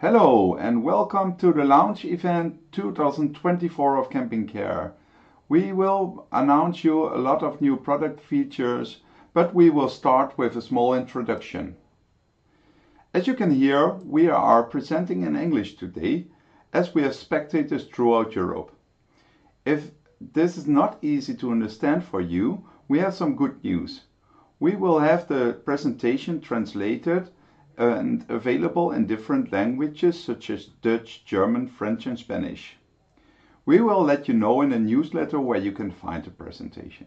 Hello and welcome to the launch event 2024 of Camping Care. We will announce you a lot of new product features, but we will start with a small introduction. As you can hear, we are presenting in English today, as we have spectators throughout Europe. If this is not easy to understand for you, we have some good news. We will have the presentation translated and available in different languages such as Dutch, German, French and Spanish. We will let you know in a newsletter where you can find the presentation.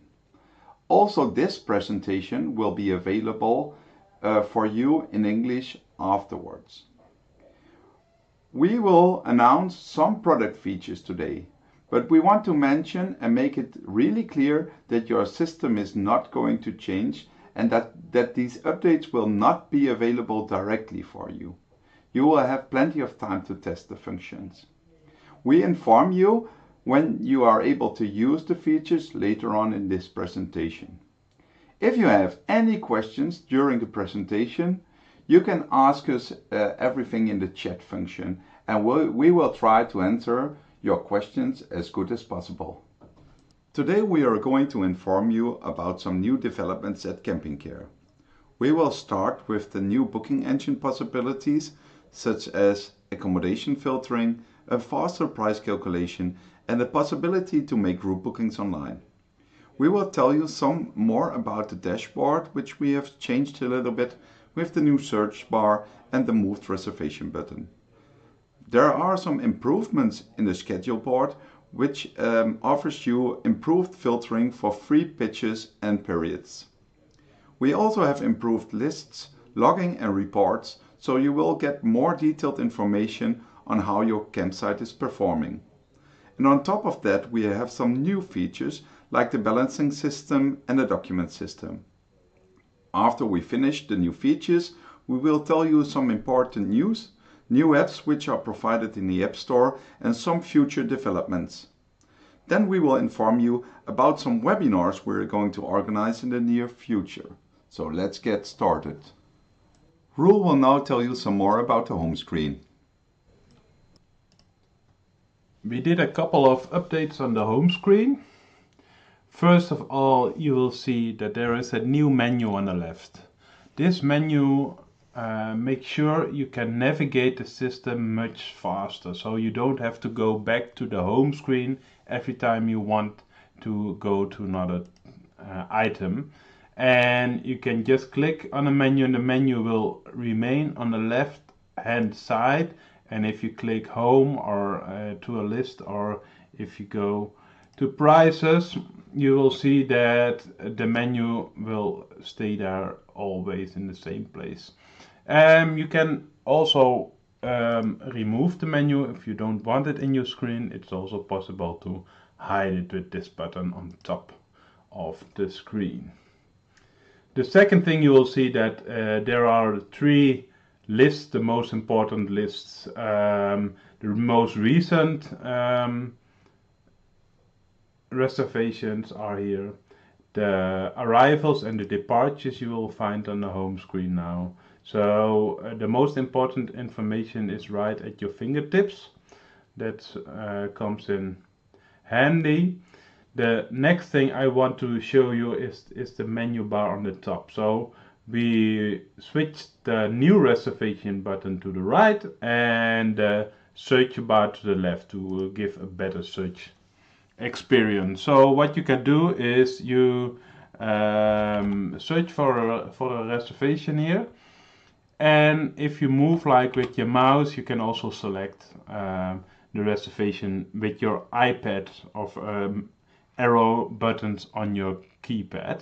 Also, this presentation will be available for you in English afterwards. We will announce some product features today, but we want to mention and make it really clear that your system is not going to change and that these updates will not be available directly for you. You will have plenty of time to test the functions. We inform you when you are able to use the features later on in this presentation. If you have any questions during the presentation, you can ask us everything in the chat function, and we will try to answer your questions as good as possible. Today we are going to inform you about some new developments at Camping Care. We will start with the new booking engine possibilities, such as accommodation filtering, a faster price calculation, and the possibility to make group bookings online. We will tell you some more about the dashboard, which we have changed a little bit with the new search bar and the moved reservation button. There are some improvements in the schedule board, which offers you improved filtering for free pitches and periods. We also have improved lists, logging and reports, so you will get more detailed information on how your campsite is performing. And on top of that, we have some new features like the balancing system and the document system. After we finish the new features, we will tell you some important news, new apps which are provided in the App Store, and some future developments. Then we will inform you about some webinars we're going to organize in the near future. So let's get started. Roel will now tell you some more about the home screen. We did a couple of updates on the home screen. First of all, you will see that there is a new menu on the left. This menu make sure you can navigate the system much faster, so you don't have to go back to the home screen every time you want to go to another item. And you can just click on a menu and the menu will remain on the left hand side. And if you click home or to a list, or if you go to prices, you will see that the menu will stay there always in the same place. You can also remove the menu if you don't want it in your screen. It's also possible to hide it with this button on top of the screen. The second thing you will see that there are three lists, the most important lists. The most recent reservations are here. The arrivals and the departures you will find on the home screen now. So the most important information is right at your fingertips. That comes in handy. The next thing I want to show you is the menu bar on the top. So we switched the new reservation button to the right and the search bar to the left to give a better search experience. So what you can do is you search for a reservation here, and if you move like with your mouse, you can also select the reservation with your iPad of arrow buttons on your keypad.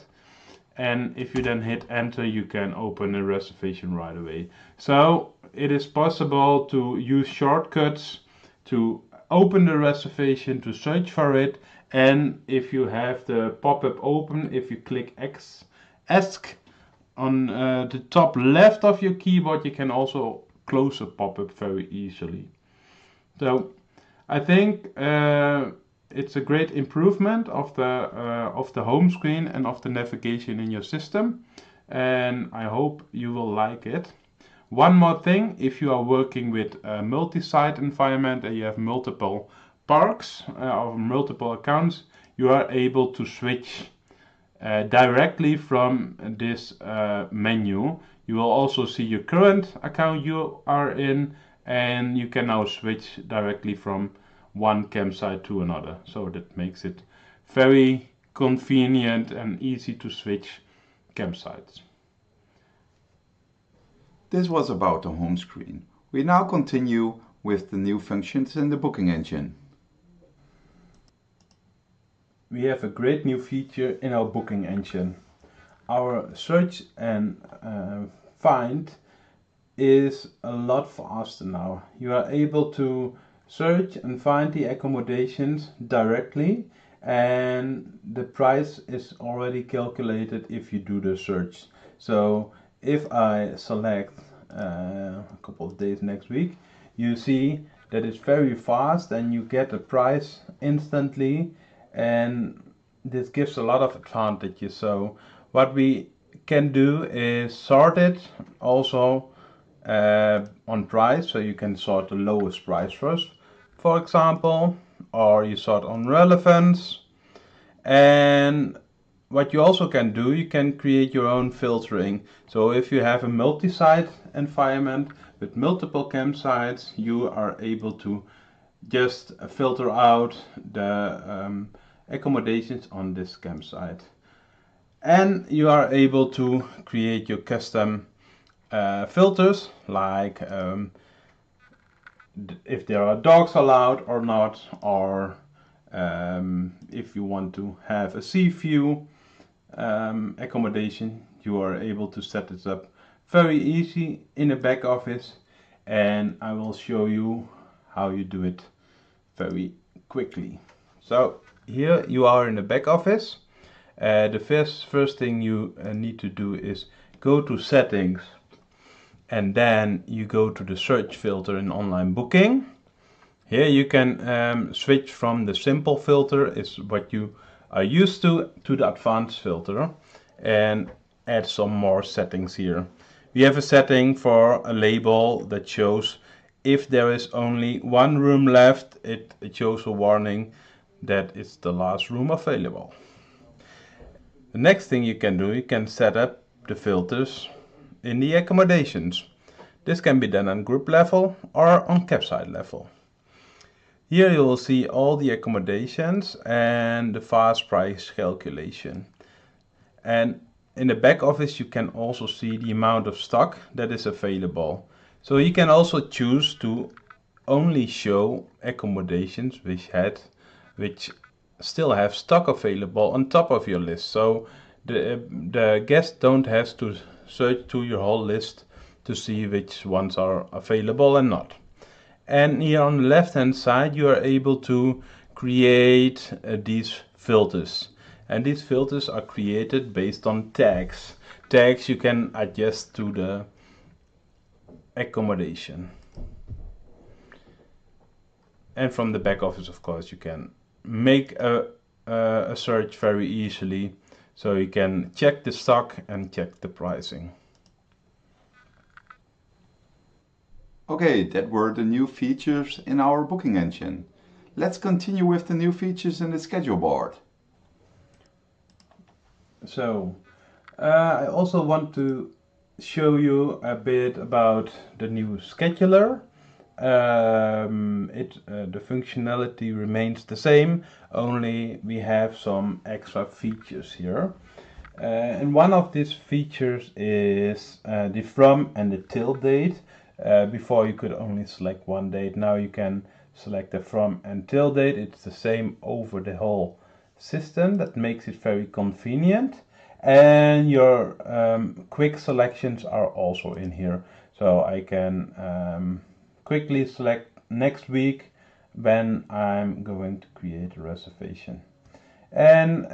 And if you then hit enter, you can open a reservation right away. So it is possible to use shortcuts to open the reservation, to search for it, and if you have the pop-up open, if you click ask on the top left of your keyboard, you can also close a pop-up very easily. So I think it's a great improvement of the home screen and of the navigation in your system, and I hope you will like it. One more thing, if you are working with a multi-site environment and you have multiple parks or multiple accounts, you are able to switch directly from this menu. You will also see your current account you are in, and you can now switch directly from one campsite to another. So that makes it very convenient and easy to switch campsites. This was about the home screen. We now continue with the new functions in the booking engine. We have a great new feature in our booking engine. Our search and find is a lot faster now. You are able to search and find the accommodations directly, and the price is already calculated if you do the search. So if I select a couple of days next week, you see that it's very fast and you get the price instantly, and this gives a lot of advantages. So what we can do is sort it also on price, so you can sort the lowest price first, for example, or you sort on relevance. And what you also can do, you can create your own filtering. So if you have a multi-site environment with multiple campsites, you are able to just filter out the accommodations on this campsite. And you are able to create your custom filters, like if there are dogs allowed or not, or if you want to have a sea view accommodation. You are able to set this up very easy in a back office, and I will show you how you do it very quickly. So here you are in the back office. The first thing you need to do is go to settings, and then you go to the search filter in online booking. Here you can switch from the simple filter, is what you are used to the advanced filter, and add some more settings here. We have a setting for a label that shows if there is only one room left, it shows a warning that it's the last room available. The next thing you can do, you can set up the filters in the accommodations. This can be done on group level or on campsite level. Here you will see all the accommodations and the fast price calculation. And in the back office you can also see the amount of stock that is available. So you can also choose to only show accommodations which still have stock available on top of your list. So the guests don't have to search through your whole list to see which ones are available and not. And here on the left hand side you are able to create these filters. And these filters are created based on tags. Tags you can adjust to the accommodation. And from the back office, of course, you can make a search very easily. So you can check the stock and check the pricing. Okay, that were the new features in our booking engine. Let's continue with the new features in the schedule board. So, I also want to show you a bit about the new scheduler. The functionality remains the same, only we have some extra features here. And one of these features is the from and the till date. Before you could only select one date, now you can select the from and till date. It's the same over the whole system. That makes it very convenient. And your quick selections are also in here. So I can quickly select next week when I'm going to create a reservation. And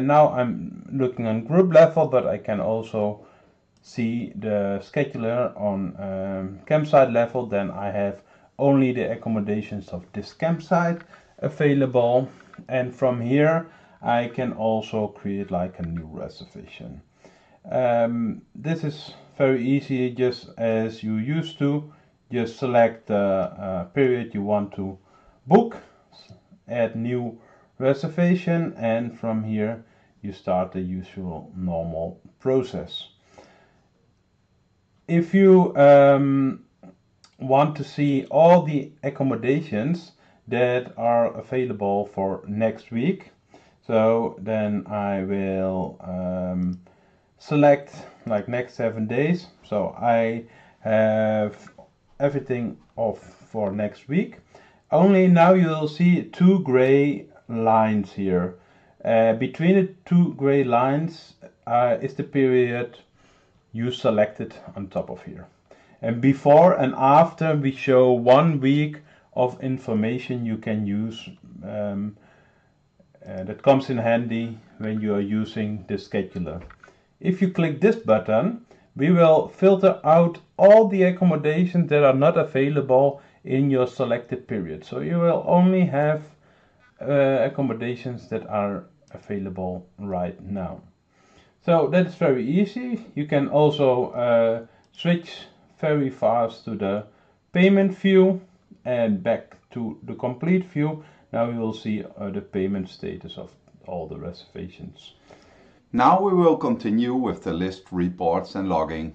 now I'm looking on group level, but I can also see the scheduler on campsite level. Then I have only the accommodations of this campsite available, and from here I can also create like a new reservation. This is very easy, just as you used to. Just select the period you want to book, add new reservation, and from here you start the usual normal process. If you want to see all the accommodations that are available for next week, so then I will select like next 7 days. So I have everything off for next week. Only now you'll see two gray lines here. Between the two gray lines is the period you selected on top of here. And before and after we show 1 week of information you can use that comes in handy when you are using the scheduler. If you click this button, we will filter out all the accommodations that are not available in your selected period. So you will only have accommodations that are available right now. So that's very easy. You can also switch very fast to the payment view and back to the complete view. Now you will see the payment status of all the reservations. Now we will continue with the list reports and logging.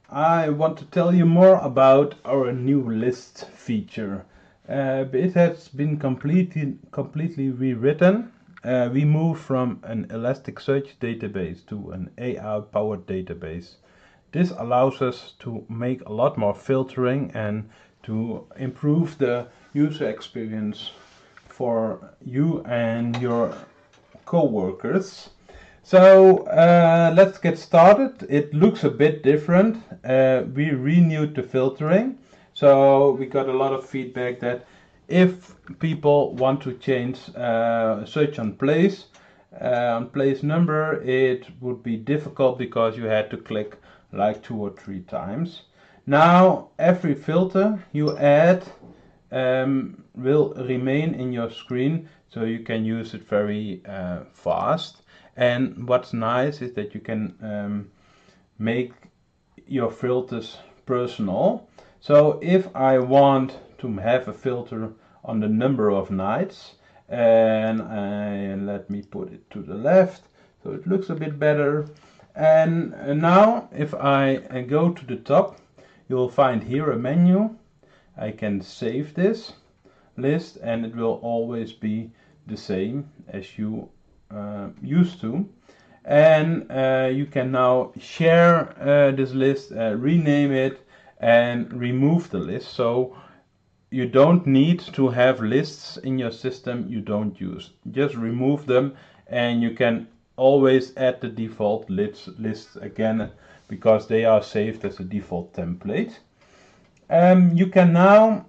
I want to tell you more about our new list feature. It has been completely rewritten. We moved from an Elasticsearch database to an AI-powered database. This allows us to make a lot more filtering and to improve the user experience for you and your co-workers. So let's get started. It looks a bit different. We renewed the filtering. So we got a lot of feedback that if people want to change search on place number, it would be difficult because you had to click like 2 or 3 times. Now every filter you add will remain in your screen, so you can use it very fast. And what's nice is that you can make your filters personal. So if I want to have a filter on the number of nights, and let me put it to the left so it looks a bit better. And now if I go to the top, you'll find here a menu. I can save this list and it will always be the same as you used to. And you can now share this list, rename it, and remove the list. So you don't need to have lists in your system you don't use. Just remove them and you can always add the default lists again because they are saved as a default template. You can now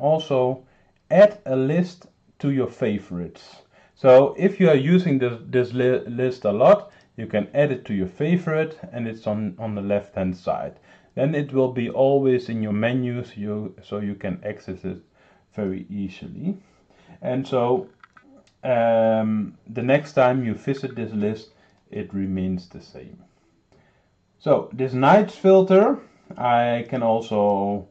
also add a list to your favorites. So if you are using this list a lot, you can add it to your favorite and it's on the left hand side. Then it will be always in your menus, so you can access it very easily. And so the next time you visit this list, it remains the same. So this nights filter, I can also,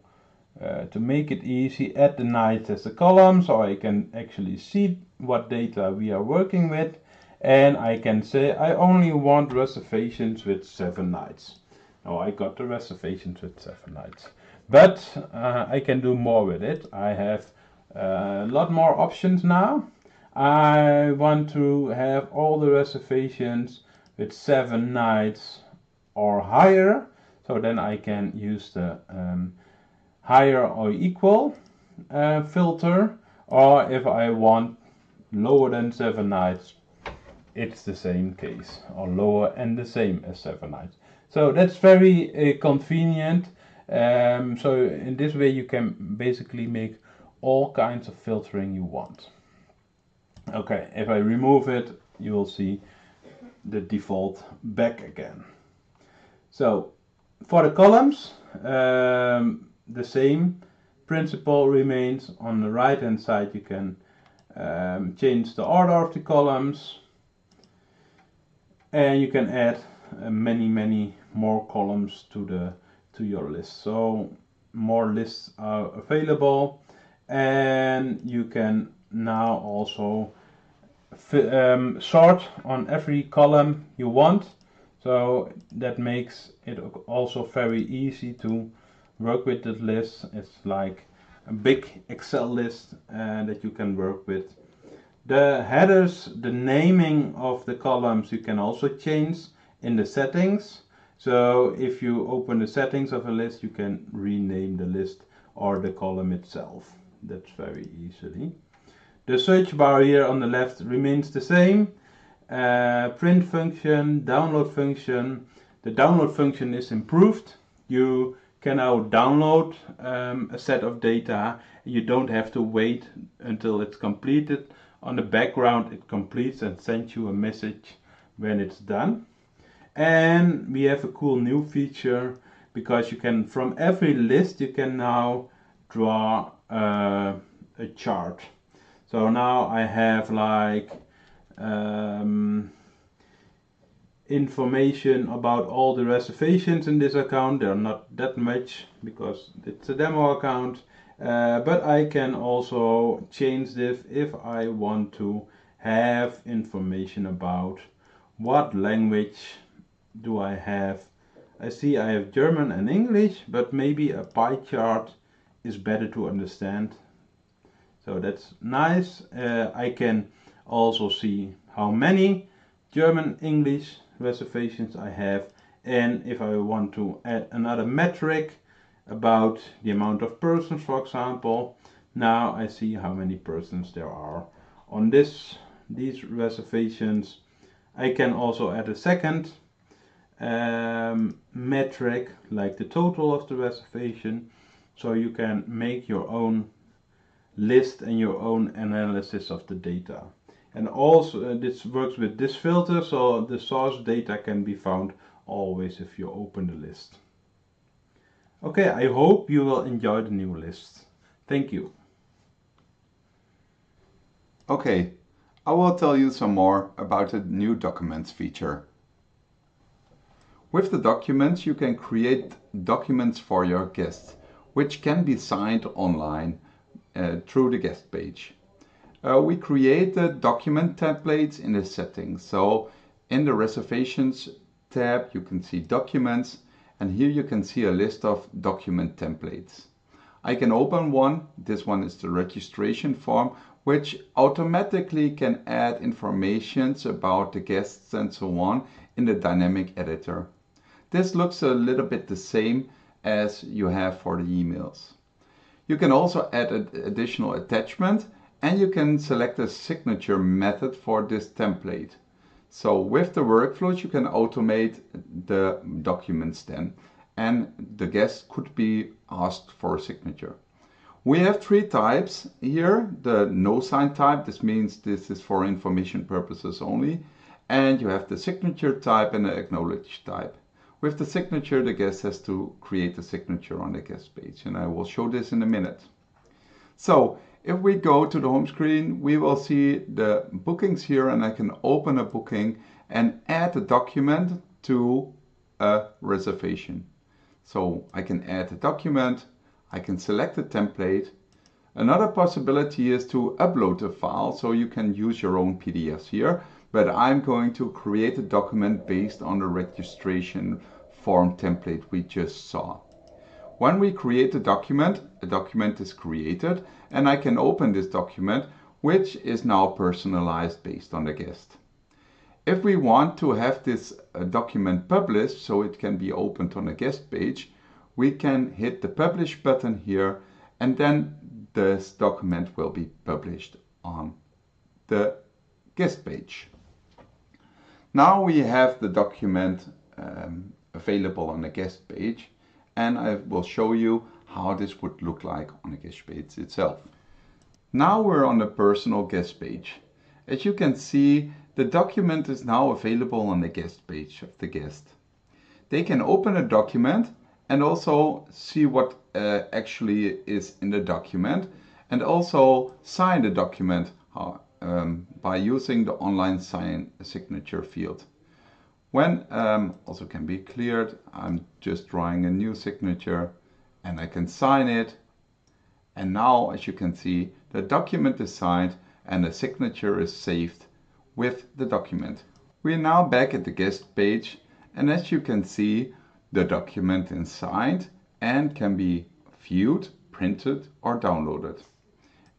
to make it easy, add the nights as a column, so I can actually see what data we are working with. And I can say I only want reservations with 7 nights. Oh, I got the reservations with 7 nights. But I can do more with it. I have a lot more options now. I want to have all the reservations with 7 nights or higher. So then I can use the higher or equal filter. Or if I want lower than 7 nights, it's the same case. Or lower and the same as 7 nights. So that's very convenient. So in this way you can basically make all kinds of filtering you want. Okay, if I remove it, you will see the default back again. So for the columns, the same principle remains. On the right hand side you can change the order of the columns. and you can add many more columns to your list. So more lists are available, and you can now also sort on every column you want. So that makes it also very easy to work with the list. It's like a big Excel list that you can work with. The headers, the naming of the columns, you can also change in the settings. So if you open the settings of a list, you can rename the list or the column itself. That's very easily. The search bar here on the left remains the same. Print function, download function. The download function is improved. You can now download a set of data. You don't have to wait until it's completed. On the background it completes and sends you a message when it's done. And we have a cool new feature, because you can, from every list, you can now draw a chart. So now I have like information about all the reservations in this account. There are not that much because it's a demo account, but I can also change this if I want to have information about what language do I have. I see I have German and English, but maybe a pie chart is better to understand. So that's nice. I can also see how many German English reservations I have, and if I want to add another metric about the amount of persons, for example, now I see how many persons there are on these reservations. I can also add a second metric, like the total of the reservation, so you can make your own list and your own analysis of the data. And also this works with this filter, so the source data can be found always if you open the list. Okay, I hope you will enjoy the new list. Thank you. Okay, I will tell you some more about the new documents feature. With the documents you can create documents for your guests, which can be signed online through the guest page. We created document templates in the settings. So in the reservations tab you can see documents, and here you can see a list of document templates. I can open one. This one is the registration form, which automatically can add information about the guests and so on in the dynamic editor. This looks a little bit the same as you have for the emails. You can also add an additional attachment, and you can select a signature method for this template. So with the workflows you can automate the documents then, and the guest could be asked for a signature. We have three types here. The no sign type, this means this is for information purposes only, and you have the signature type and the acknowledge type. With the signature, the guest has to create a signature on the guest page, and I will show this in a minute. So if we go to the home screen, we will see the bookings here, and I can open a booking and add a document to a reservation. So I can add a document, I can select a template. Another possibility is to upload a file, so you can use your own PDFs here, but I'm going to create a document based on the registration form template we just saw. When we create a document is created, and I can open this document, which is now personalized based on the guest. If we want to have this document published so it can be opened on a guest page, we can hit the publish button here, and then this document will be published on the guest page. Now we have the document available on the guest page, and I will show you how this would look like on the guest page itself. Now we're on the personal guest page. As you can see, the document is now available on the guest page of the guest. They can open a document and also see what actually is in the document, and also sign the document by using the online sign signature field. When also can be cleared, I'm just drawing a new signature and I can sign it. And now, as you can see, the document is signed and the signature is saved with the document. We are now back at the guest page, and as you can see, the document is signed and can be viewed, printed or downloaded.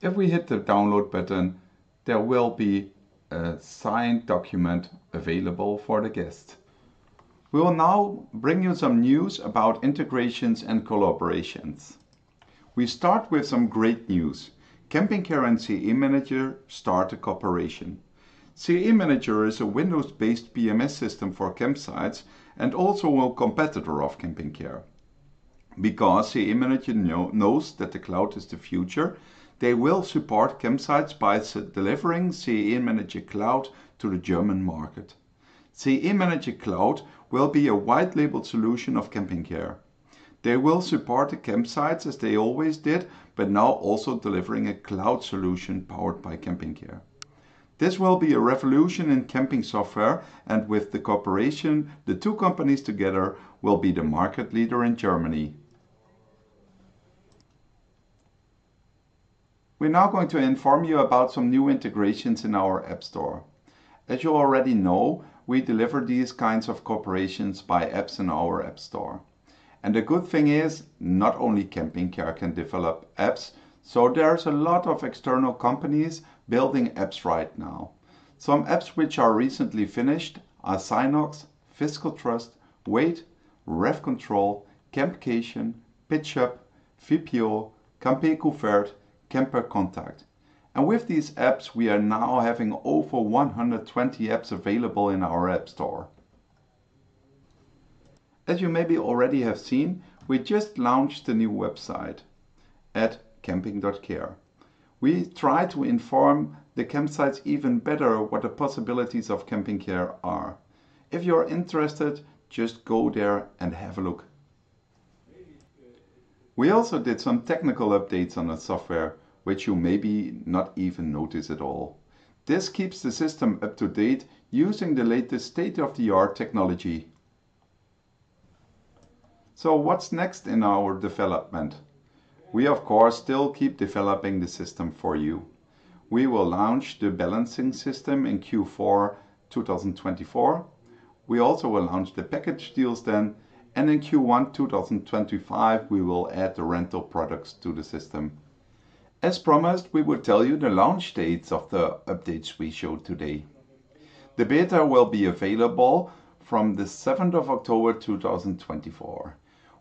If we hit the download button, there will be a signed document available for the guest. We will now bring you some news about integrations and collaborations. We start with some great news. Camping Care and CE Manager start a cooperation. CE Manager is a Windows-based PMS system for campsites and also a competitor of Camping Care. Because CE Manager knows that the cloud is the future, they will support campsites by delivering CE Manager Cloud to the German market. CE Manager Cloud will be a white-labeled solution of Camping Care. They will support the campsites as they always did, but now also delivering a cloud solution powered by Camping Care. This will be a revolution in camping software, and with the cooperation, the two companies together will be the market leader in Germany. We're now going to inform you about some new integrations in our App Store. As you already know, we deliver these kinds of cooperations by apps in our App Store. And the good thing is, not only Camping Care can develop apps, so there's a lot of external companies building apps right now. Some apps which are recently finished are Synox, Fiscal Trust, Wait, Rev Control, Campcation, PitchUp, VPO, Camper Couvert, Camper Contact. And with these apps we are now having over 120 apps available in our App Store. As you maybe already have seen, we just launched a new website at camping.care. We try to inform the campsites even better what the possibilities of Camping Care are. If you're interested, just go there and have a look. We also did some technical updates on the software, which you maybe not even notice at all. This keeps the system up to date using the latest state-of-the-art technology. So what's next in our development? We of course still keep developing the system for you. We will launch the balancing system in Q4 2024. We also will launch the package deals then, and in Q1 2025 we will add the rental products to the system. As promised, we will tell you the launch dates of the updates we showed today. The beta will be available from the 7th of October 2024.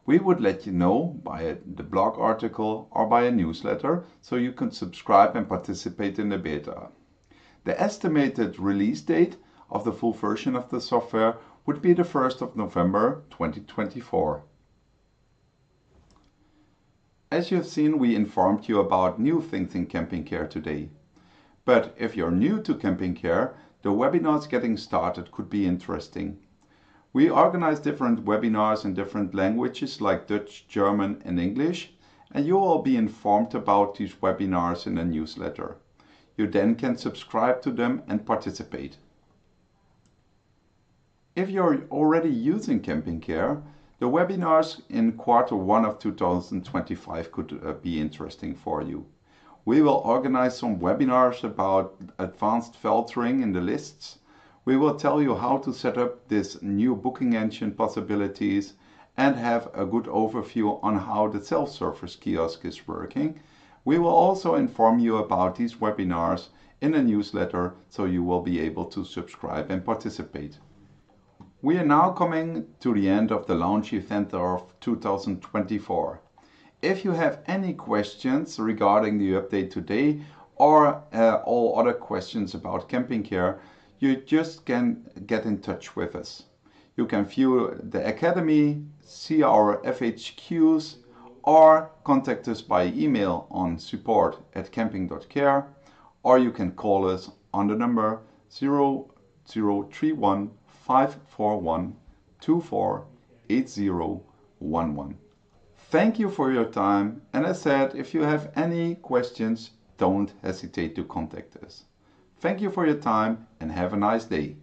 We would let you know by the blog article or by a newsletter, so you can subscribe and participate in the beta. The estimated release date of the full version of the software would be the 1st of November 2024. As you have seen, we informed you about new things in Camping Care today. But if you're new to Camping Care, the webinars getting started could be interesting. We organize different webinars in different languages like Dutch, German and English, and you will be informed about these webinars in a newsletter. You then can subscribe to them and participate. If you're already using Camping Care, the webinars in Q1 of 2025 could be interesting for you. We will organize some webinars about advanced filtering in the lists. We will tell you how to set up this new booking engine possibilities and have a good overview on how the self-service kiosk is working. We will also inform you about these webinars in a newsletter, so you will be able to subscribe and participate. We are now coming to the end of the launch event of 2024. If you have any questions regarding the update today or all other questions about Camping Care, you just can get in touch with us. You can view the Academy, see our FAQs, or contact us by email on support@camping.care, or you can call us on the number 0031 541 248011. Thank you for your time, and as said, if you have any questions, don't hesitate to contact us. Thank you for your time and have a nice day.